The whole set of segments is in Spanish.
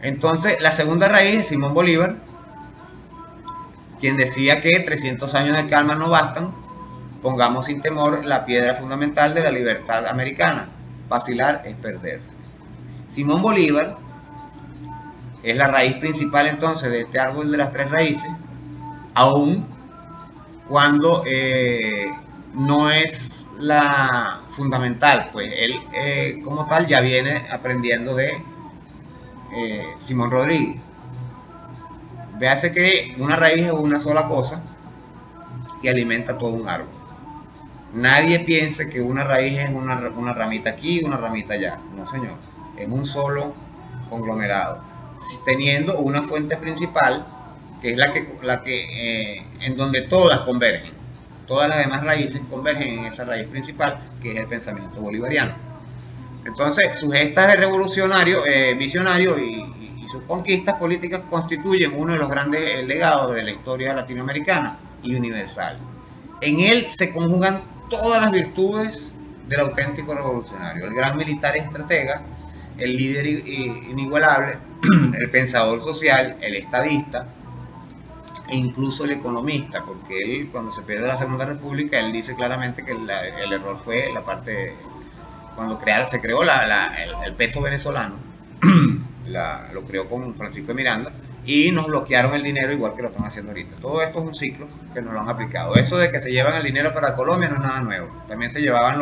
Entonces, la segunda raíz es Simón Bolívar, quien decía que 300 años de calma no bastan, pongamos sin temor la piedra fundamental de la libertad americana. Vacilar es perderse. Simón Bolívar es la raíz principal entonces de este árbol de las tres raíces, aún cuando no es la fundamental, pues él como tal ya viene aprendiendo de Simón Rodríguez. Véase que una raíz es una sola cosa que alimenta todo un árbol. Nadie piense que una raíz es una ramita aquí, una ramita allá. No, señor. Es un solo conglomerado, teniendo una fuente principal, que es en donde todas convergen. Todas las demás raíces convergen en esa raíz principal, que es el pensamiento bolivariano. Entonces, sus gestas de revolucionario, visionario y sus conquistas políticas constituyen uno de los grandes legados de la historia latinoamericana y universal. En él se conjugan todas las virtudes del auténtico revolucionario: el gran militar y estratega, el líder inigualable, el pensador social, el estadista e incluso el economista, porque él, cuando se pierde la Segunda República, él dice claramente que el error fue la parte, cuando se creó el peso venezolano, lo creó con Francisco de Miranda, y nos bloquearon el dinero igual que lo están haciendo ahorita. Todo esto es un ciclo que nos lo han aplicado. Eso de que se llevan el dinero para Colombia no es nada nuevo. También se llevaban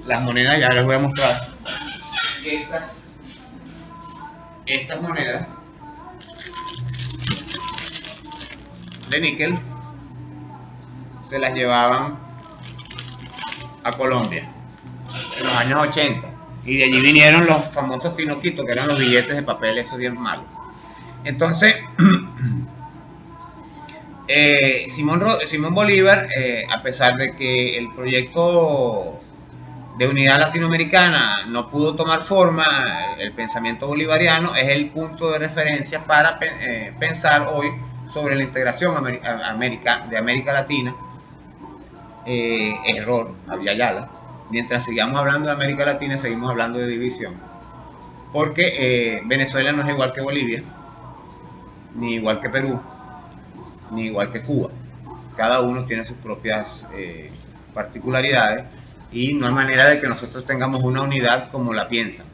las monedas, ya les voy a mostrar. Estas monedas de níquel se las llevaban a Colombia en los años 80. Y de allí vinieron los famosos tinoquitos, que eran los billetes de papel, esos bien malos. Entonces, Simón Bolívar, a pesar de que el proyecto de unidad latinoamericana no pudo tomar forma, el pensamiento bolivariano es el punto de referencia para pensar hoy sobre la integración de América Latina. Error, había Yala. Mientras sigamos hablando de América Latina, seguimos hablando de división. Porque Venezuela no es igual que Bolivia, ni igual que Perú, ni igual que Cuba. Cada uno tiene sus propias particularidades y no hay manera de que nosotros tengamos una unidad como la piensan.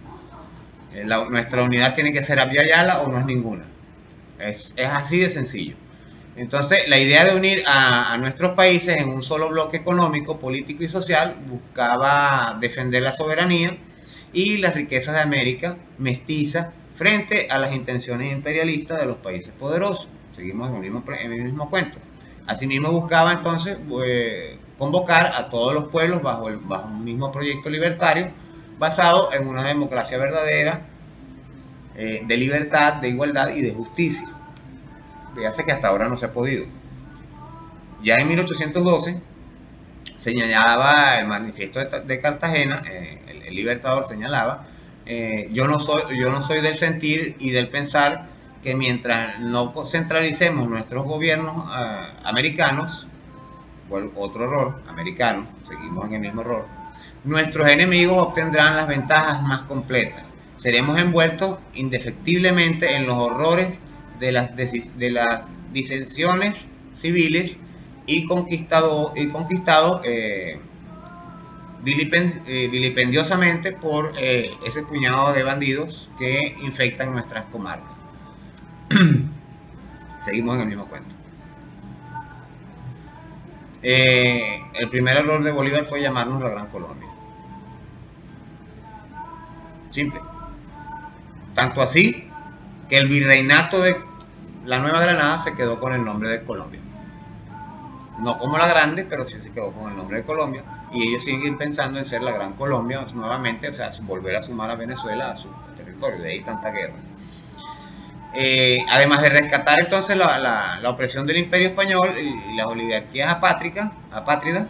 Nuestra unidad tiene que ser Abya Yala o no es ninguna. Es así de sencillo. Entonces, la idea de unir a nuestros países en un solo bloque económico, político y social buscaba defender la soberanía y las riquezas de América mestiza frente a las intenciones imperialistas de los países poderosos. Seguimos en el mismo cuento. Asimismo, buscaba entonces convocar a todos los pueblos bajo un mismo proyecto libertario basado en una democracia verdadera, de libertad, de igualdad y de justicia. Fíjate que hasta ahora no se ha podido. Ya en 1812 señalaba el manifiesto de Cartagena, el Libertador señalaba, yo no soy del sentir y del pensar que mientras no centralicemos nuestros gobiernos americanos, otro error, americano, seguimos en el mismo error, nuestros enemigos obtendrán las ventajas más completas. Seremos envueltos indefectiblemente en los horrores de las disensiones civiles y conquistado vilipendiosamente por ese puñado de bandidos que infectan nuestras comarcas. Seguimos en el mismo cuento. El primer error de Bolívar fue llamarnos la Gran Colombia. Simple. Tanto así que el virreinato de la Nueva Granada se quedó con el nombre de Colombia. No como la Grande, pero sí se quedó con el nombre de Colombia. Y ellos siguen pensando en ser la Gran Colombia nuevamente, o sea, volver a sumar a Venezuela a su territorio. De ahí tanta guerra. Además de rescatar entonces la opresión del Imperio Español y las oligarquías apátridas,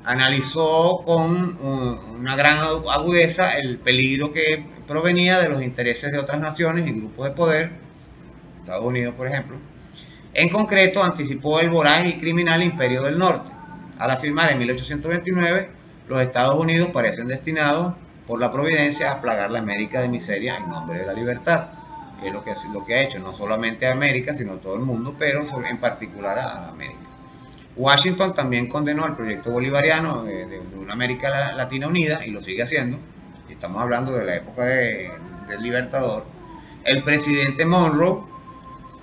analizó con una gran agudeza el peligro que provenía de los intereses de otras naciones y grupos de poder, Estados Unidos por ejemplo. En concreto, anticipó el voraz y criminal Imperio del Norte, al afirmar en 1829: los Estados Unidos parecen destinados por la providencia a plagar la América de miseria en nombre de la libertad. Es lo que ha hecho, no solamente a América, sino a todo el mundo, pero en particular a América. Washington también condenó el proyecto bolivariano de una América Latina unida y lo sigue haciendo. Estamos hablando de la época del Libertador. El presidente Monroe,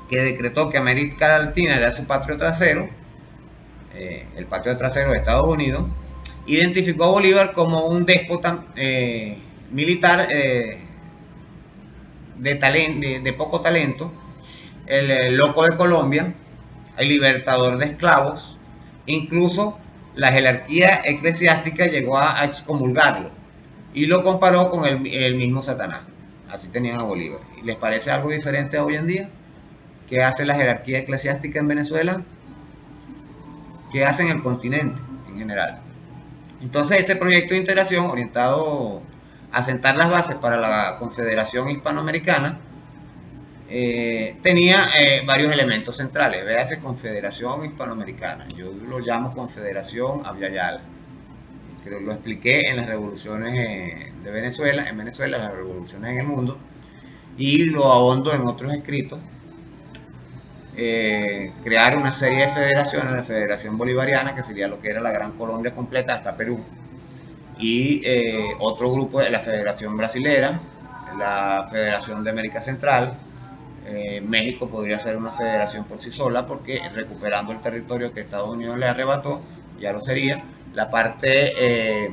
que decretó que América Latina era su patio trasero, el patio trasero de Estados Unidos, identificó a Bolívar como un déspota militar de poco talento, el loco de Colombia, el libertador de esclavos. Incluso la jerarquía eclesiástica llegó a excomulgarlo y lo comparó con el mismo Satanás. Así tenían a Bolívar. ¿Y les parece algo diferente hoy en día? ¿Qué hace la jerarquía eclesiástica en Venezuela? ¿Qué hace en el continente en general? Entonces ese proyecto de integración orientado a sentar las bases para la Confederación Hispanoamericana tenía varios elementos centrales. Véase Confederación Hispanoamericana. Yo lo llamo Confederación Abya Yala. Lo expliqué en las revoluciones de Venezuela, las revoluciones en el mundo, y lo ahondo en otros escritos. Crear una serie de federaciones, la Federación Bolivariana, que sería lo que era la Gran Colombia completa hasta Perú, y otro grupo de la Federación Brasilera, la Federación de América Central. México podría ser una federación por sí sola, porque recuperando el territorio que Estados Unidos le arrebató, ya lo sería. La parte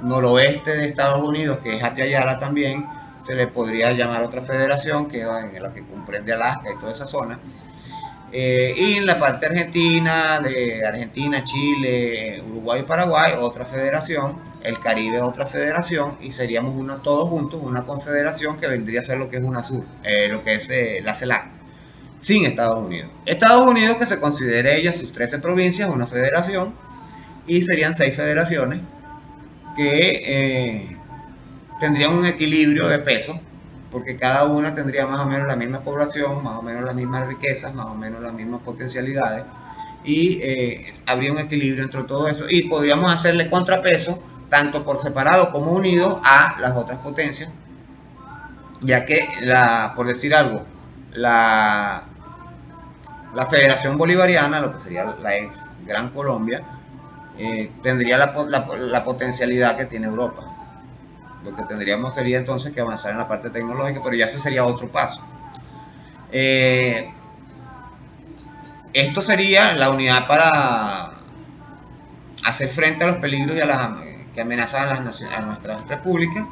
noroeste de Estados Unidos, que es Abya Yala también, se le podría llamar otra federación, que es en la que comprende Alaska y toda esa zona. Y en la parte argentina, de Argentina, Chile, Uruguay y Paraguay, otra federación, el Caribe otra federación, y seríamos todos juntos una confederación que vendría a ser lo que es UNASUR, lo que es la CELAC, sin Estados Unidos. Estados Unidos, que se considere ella sus 13 provincias, una federación, y serían 6 federaciones que tendrían un equilibrio de peso, porque cada una tendría más o menos la misma población, más o menos las mismas riquezas, más o menos las mismas potencialidades, y habría un equilibrio entre todo eso, y podríamos hacerle contrapeso, tanto por separado como unidos, a las otras potencias, ya que, por decir algo, la Federación Bolivariana, lo que sería la ex Gran Colombia, tendría la potencialidad que tiene Europa. Lo que tendríamos sería entonces que avanzar en la parte tecnológica, pero ya ese sería otro paso. Esto sería la unidad para hacer frente a los peligros y que amenazan a nuestras repúblicas.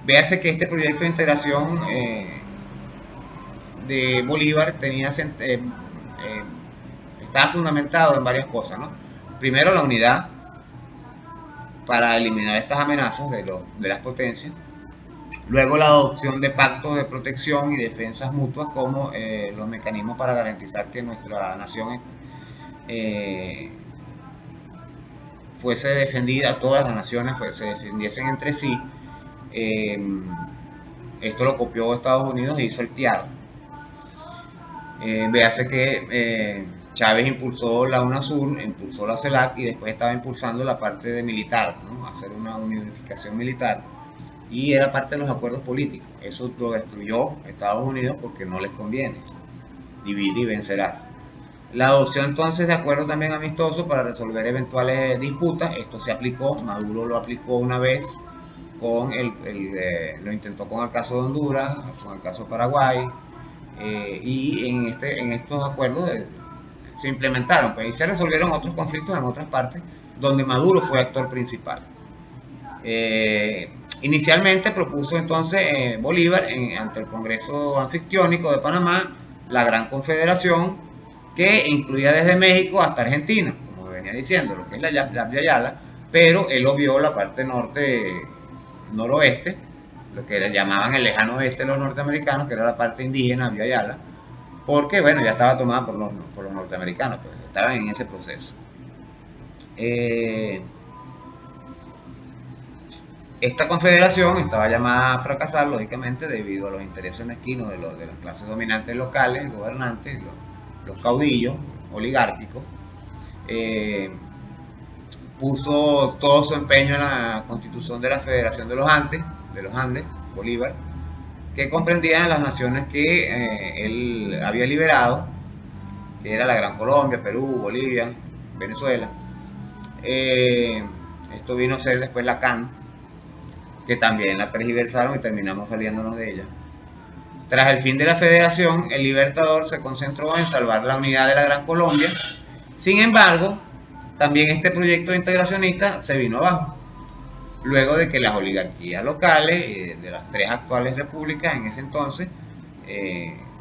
Véase que este proyecto de integración de Bolívar estaba fundamentado en varias cosas, ¿no? Primero, la unidad para eliminar estas amenazas de las potencias. Luego, la adopción de pactos de protección y defensas mutuas como los mecanismos para garantizar que nuestra nación fuese defendida, todas las naciones se defendiesen entre sí. Esto lo copió Estados Unidos e hizo el TIAR. Véase que Chávez impulsó la UNASUR, impulsó la CELAC y después estaba impulsando la parte de militar, ¿no? Hacer una unificación militar, y era parte de los acuerdos políticos. Eso lo destruyó Estados Unidos porque no les conviene. Divide y vencerás. La adopción entonces de acuerdos también amistosos para resolver eventuales disputas. Esto se aplicó, Maduro lo aplicó una vez, lo intentó con el caso de Honduras, con el caso de Paraguay, y en estos acuerdos se implementaron, pues, y se resolvieron otros conflictos en otras partes donde Maduro fue actor principal. Inicialmente propuso entonces Bolívar ante el Congreso Anfictiónico de Panamá la Gran Confederación, que incluía desde México hasta Argentina, como venía diciendo, lo que es la Abya Yala, pero él obvió la parte noroeste, lo que le llamaban el lejano oeste de los norteamericanos, que era la parte indígena Abya Yala, porque bueno, ya estaba tomada por los norteamericanos, pues estaban en ese proceso. Esta confederación estaba llamada a fracasar, lógicamente, debido a los intereses mezquinos de las clases dominantes locales, gobernantes, los caudillos oligárquicos, puso todo su empeño en la constitución de la Federación de los Andes, Bolívar, que comprendía las naciones que él había liberado, que era la Gran Colombia, Perú, Bolivia, Venezuela. Esto vino a ser después la CAN, que también la tergiversaron y terminamos saliéndonos de ella. Tras el fin de la federación, el Libertador se concentró en salvar la unidad de la Gran Colombia. Sin embargo, también este proyecto integracionista se vino abajo, luego de que las oligarquías locales de las tres actuales repúblicas en ese entonces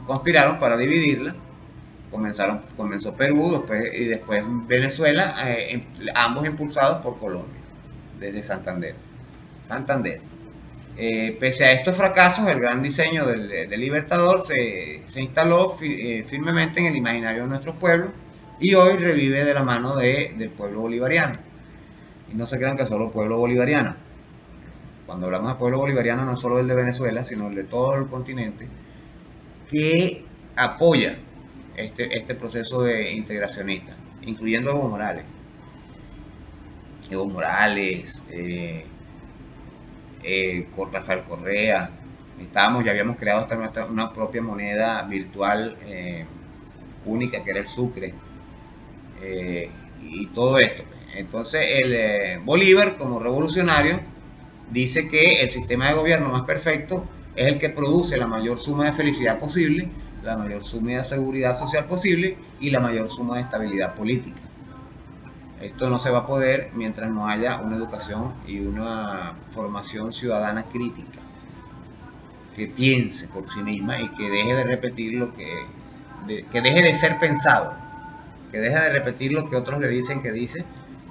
conspiraron para dividirla. Comenzó Perú y después Venezuela, ambos impulsados por Colombia, desde Santander. Pese a estos fracasos, el gran diseño del Libertador se instaló firmemente en el imaginario de nuestros pueblos y hoy revive de la mano del pueblo bolivariano. Y no se crean que solo pueblo bolivariano. Cuando hablamos de pueblo bolivariano no solo el de Venezuela, sino el de todo el continente, que apoya este proceso de integracionista, incluyendo Evo Morales. Rafael Correa, ya habíamos creado hasta una propia moneda virtual única, que era el Sucre, y todo esto. Entonces el Bolívar, como revolucionario, dice que el sistema de gobierno más perfecto es el que produce la mayor suma de felicidad posible, la mayor suma de seguridad social posible y la mayor suma de estabilidad política. Esto no se va a poder mientras no haya una educación y una formación ciudadana crítica, que piense por sí misma y que deje de repetir que deje de ser pensado, que deje de repetir lo que otros le dicen que dice,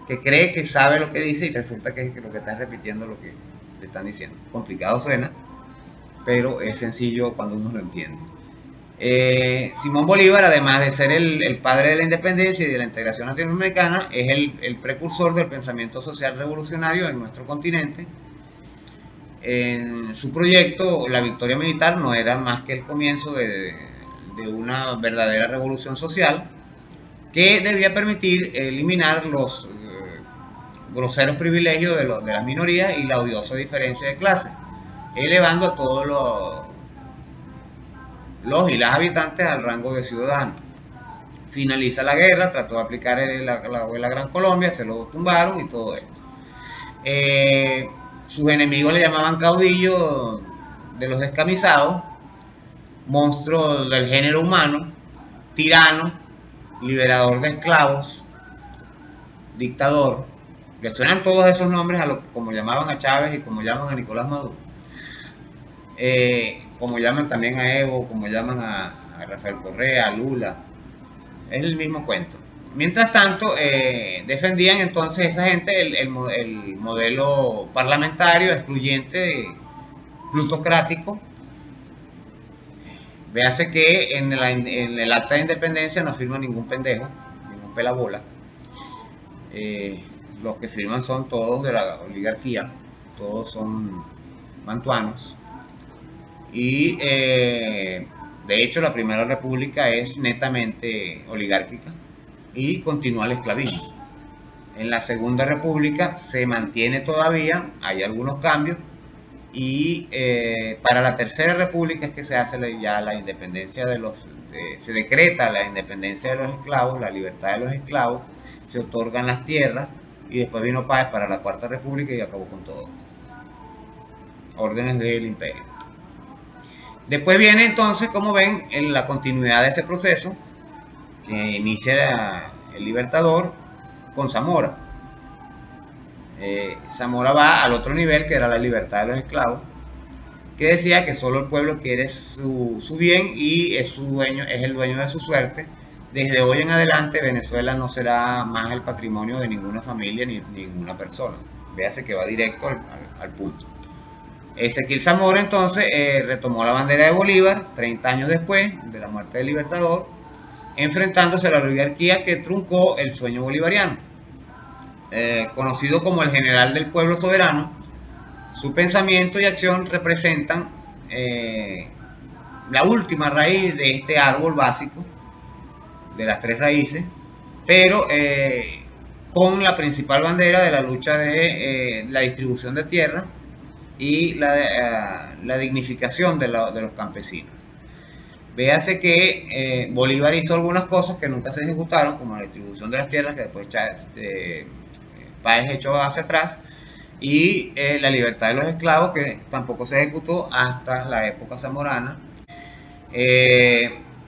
que cree que sabe lo que dice y resulta que lo que está repitiendo lo que le están diciendo. Complicado suena, pero es sencillo cuando uno lo entiende. Simón Bolívar, además de ser el padre de la independencia y de la integración latinoamericana, es el precursor del pensamiento social revolucionario en nuestro continente. En su proyecto, la victoria militar no era más que el comienzo de una verdadera revolución social que debía permitir eliminar los groseros privilegios de las minorías y la odiosa diferencia de clase, elevando a todos los y las habitantes al rango de ciudadanos. Finaliza la guerra, trató de aplicar la Gran Colombia, se lo tumbaron y todo esto. Sus enemigos le llamaban caudillo de los descamisados, monstruo del género humano, tirano, liberador de esclavos, dictador. Le suenan todos esos nombres como llamaban a Chávez y como llaman a Nicolás Maduro. Como llaman también a Evo, como llaman a Rafael Correa, a Lula. Es el mismo cuento. Mientras tanto, defendían entonces esa gente el modelo parlamentario, excluyente, plutocrático. Véase que en el acta de independencia no firma ningún pendejo, ningún pelabola. Los que firman son todos de la oligarquía, todos son mantuanos. Y de hecho la primera república es netamente oligárquica y continúa el esclavismo. En la segunda república se mantiene todavía, hay algunos cambios, y para la tercera república es que se hace ya la independencia se decreta la independencia de los esclavos, la libertad de los esclavos, se otorgan las tierras y después vino Páez para la cuarta república y acabó con todo. Órdenes del imperio. Después viene entonces, como ven, en la continuidad de ese proceso que inicia el Libertador con Zamora. Zamora va al otro nivel, que era la libertad de los esclavos, que decía que solo el pueblo quiere su bien y es el dueño de su suerte. Desde hoy en adelante Venezuela no será más el patrimonio de ninguna familia ni ninguna persona. Véase que va directo al punto. Ezequiel Zamora entonces retomó la bandera de Bolívar 30 años después de la muerte del Libertador, enfrentándose a la oligarquía que truncó el sueño bolivariano. Conocido como el general del pueblo soberano, su pensamiento y acción representan la última raíz de este árbol básico, de las tres raíces, pero con la principal bandera de la lucha de la distribución de tierras y la dignificación de los campesinos. Véase que Bolívar hizo algunas cosas que nunca se ejecutaron, como la distribución de las tierras, que después Páez echó hacia atrás, y la libertad de los esclavos, que tampoco se ejecutó hasta la época zamorana.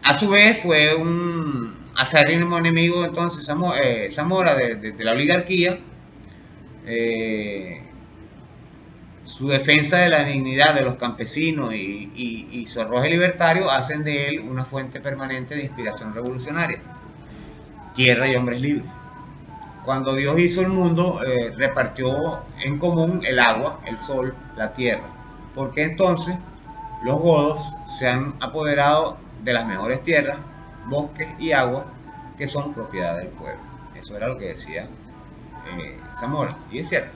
A su vez fue un acérrimo enemigo entonces Zamora de la oligarquía. Su defensa de la dignidad de los campesinos y su arrojo libertario hacen de él una fuente permanente de inspiración revolucionaria. Tierra y hombres libres. Cuando Dios hizo el mundo, repartió en común el agua, el sol, la tierra. Porque entonces los godos se han apoderado de las mejores tierras, bosques y agua que son propiedad del pueblo. Eso era lo que decía Zamora, y es cierto.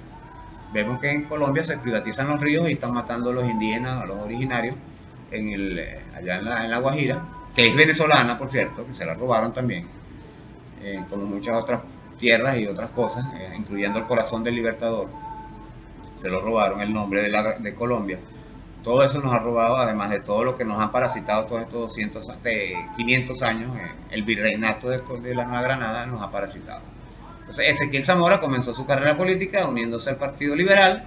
Vemos que en Colombia se privatizan los ríos y están matando a los indígenas, a los originarios, allá en la Guajira, que es venezolana, por cierto, que se la robaron también, como muchas otras tierras y otras cosas, incluyendo el corazón del Libertador. Se lo robaron el nombre de Colombia. Todo eso nos ha robado, además de todo lo que nos han parasitado todos estos 500 años. El virreinato de la Nueva Granada nos ha parasitado. Entonces, Ezequiel Zamora comenzó su carrera política uniéndose al Partido Liberal.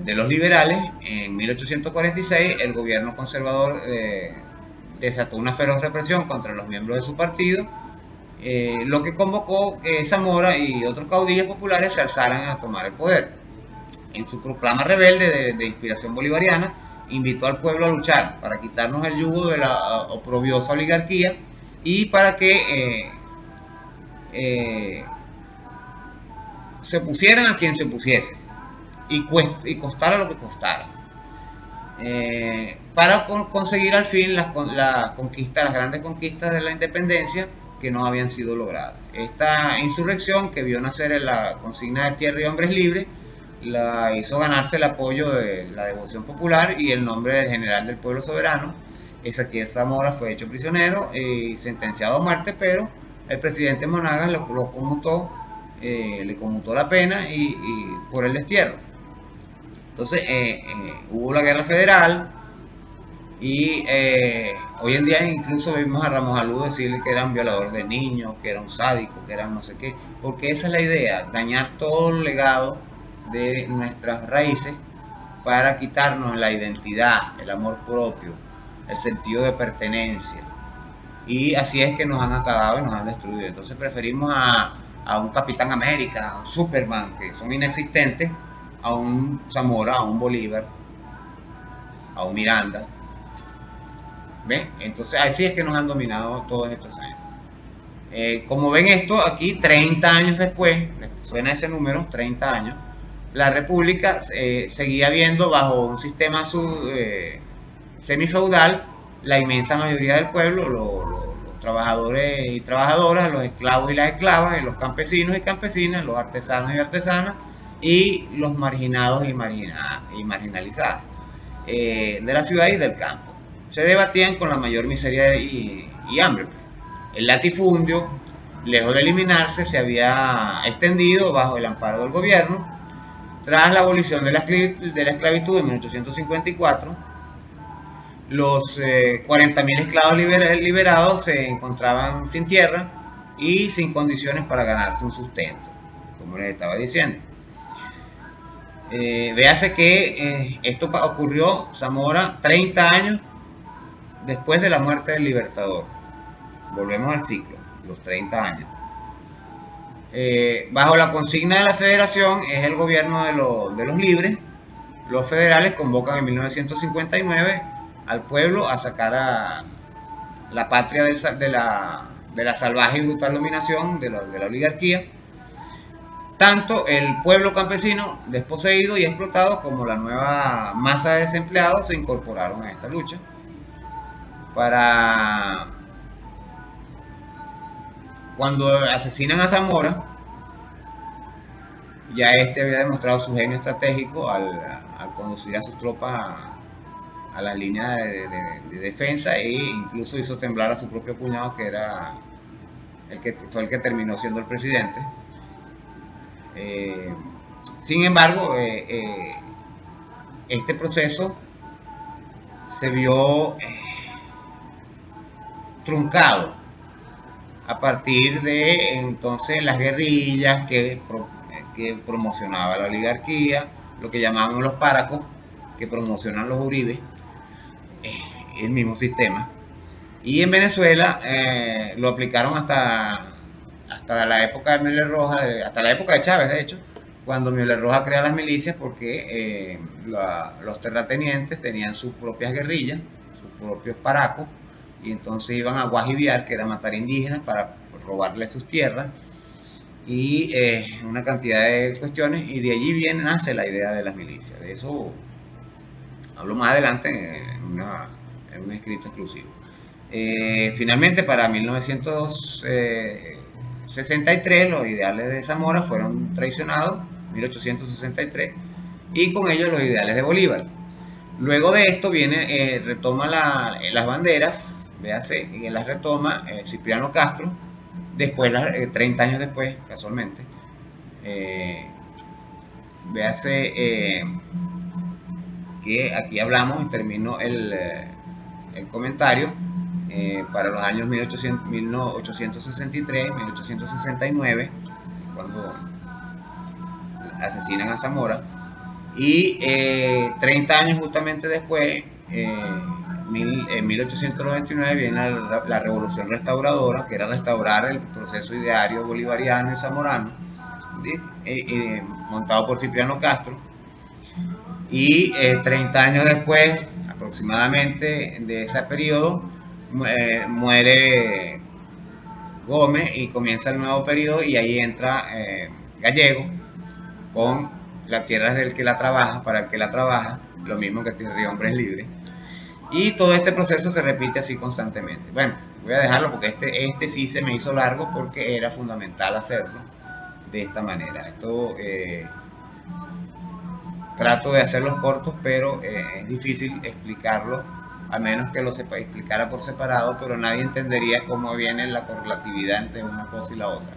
De los liberales, en 1846, el gobierno conservador desató una feroz represión contra los miembros de su partido, lo que convocó que Zamora y otros caudillos populares se alzaran a tomar el poder. En su proclama rebelde de inspiración bolivariana, invitó al pueblo a luchar para quitarnos el yugo de la oprobiosa oligarquía y para que se pusieran a quien se pusiese y costara lo que costara, para conseguir al fin las grandes conquistas de la independencia que no habían sido logradas. Esta insurrección, que vio nacer la consigna de tierra y hombres libres, la hizo ganarse el apoyo de la devoción popular y el nombre del general del pueblo soberano. Ezequiel Zamora fue hecho prisionero y sentenciado a muerte, pero el presidente Monagas lo conmutó, le conmutó la pena y por el destierro. Entonces hubo la guerra federal y hoy en día incluso vimos a Ramos Alú decirle que era un violador de niños, que era un sádico, que era no sé qué, porque esa es la idea, dañar todo el legado de nuestras raíces para quitarnos la identidad, el amor propio, el sentido de pertenencia. Y así es que nos han acabado y nos han destruido. Entonces preferimos a un Capitán América, a un Superman, que son inexistentes, a un Zamora, a un Bolívar, a un Miranda. ¿Ven? Entonces así es que nos han dominado todos estos años. Como ven esto, aquí 30 años después, suena ese número, 30 años, la República seguía viendo bajo un sistema semifeudal la inmensa mayoría del pueblo, los trabajadores y trabajadoras, los esclavos y las esclavas, y los campesinos y campesinas, los artesanos y artesanas, y los marginados y marginalizados de la ciudad y del campo. Se debatían con la mayor miseria y hambre. El latifundio, lejos de eliminarse, se había extendido bajo el amparo del gobierno. Tras la abolición de la esclavitud en 1854, los 40.000 esclavos liberados se encontraban sin tierra y sin condiciones para ganarse un sustento, como les estaba diciendo. Véase que esto ocurrió, Zamora, 30 años después de la muerte del Libertador. Volvemos al ciclo, los 30 años. Bajo la consigna de la Federación, es el gobierno de los libres. Los federales convocan en 1959 al pueblo a sacar a la patria de la salvaje y brutal dominación de la oligarquía. Tanto el pueblo campesino desposeído y explotado como la nueva masa de desempleados se incorporaron a esta lucha para... Cuando asesinan a Zamora, ya este había demostrado su genio estratégico al conducir a sus tropas a la línea de defensa e incluso hizo temblar a su propio cuñado, que era fue el que terminó siendo el presidente. Sin embargo, este proceso se vio truncado a partir de entonces las guerrillas que promocionaba la oligarquía, lo que llamaban los páracos, que promocionan los Uribe, el mismo sistema. Y en Venezuela lo aplicaron hasta la época de Müller Rojas, hasta la época de Chávez, de hecho, cuando Müller Rojas crea las milicias, porque los terratenientes tenían sus propias guerrillas, sus propios paracos, y entonces iban a guajibiar, que era matar indígenas para robarles sus tierras, y una cantidad de cuestiones, y de allí nace la idea de las milicias. De eso hablo más adelante en un escrito exclusivo. Finalmente, para 1963, los ideales de Zamora fueron traicionados, 1863, y con ellos los ideales de Bolívar. Luego de esto retoma las banderas, véase, y las retoma Cipriano Castro, después, 30 años después, casualmente. Véase que aquí hablamos, y termino el comentario, para los años 1863, 1869, cuando asesinan a Zamora, y 30 años justamente después, en 1899, viene la Revolución Restauradora, que era restaurar el proceso ideario bolivariano y zamorano, montado por Cipriano Castro, y 30 años después, aproximadamente, de ese periodo, muere Gómez y comienza el nuevo periodo, y ahí entra Gallego con las tierras del que la trabaja, para el que la trabaja, lo mismo que Tierra y Hombres Libres. Y todo este proceso se repite así constantemente. Bueno, voy a dejarlo porque este sí se me hizo largo, porque era fundamental hacerlo de esta manera. Esto trato de hacerlos cortos, pero es difícil explicarlo, a menos que lo explicara por separado, pero nadie entendería cómo viene la correlatividad entre una cosa y la otra.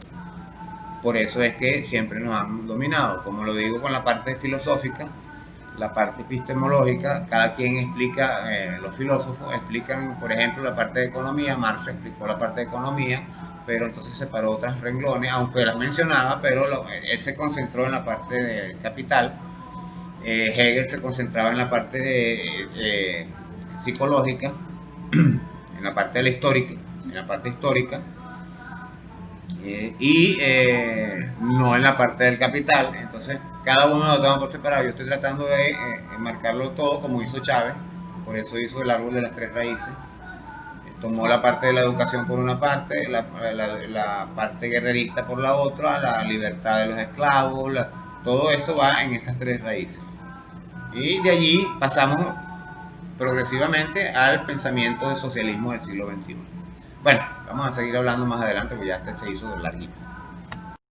Por eso es que siempre nos han dominado. Como lo digo con la parte filosófica, la parte epistemológica, cada quien explica, los filósofos explican, por ejemplo, la parte de economía. Marx explicó la parte de economía, pero entonces separó otras renglones, aunque las mencionaba, pero él se concentró en la parte del capital. Hegel se concentraba en la parte psicológica, en la parte de la histórica, en la parte histórica, y no en la parte del capital. Entonces cada uno lo toma por separado. Yo estoy tratando de enmarcarlo todo como hizo Chávez, por eso hizo el árbol de las tres raíces. Tomó la parte de la educación por una parte, la parte guerrerista por la otra, la libertad de los esclavos, todo eso va en esas tres raíces. Y de allí pasamos progresivamente al pensamiento del socialismo del siglo XXI. Bueno, vamos a seguir hablando más adelante, porque ya se hizo larguito.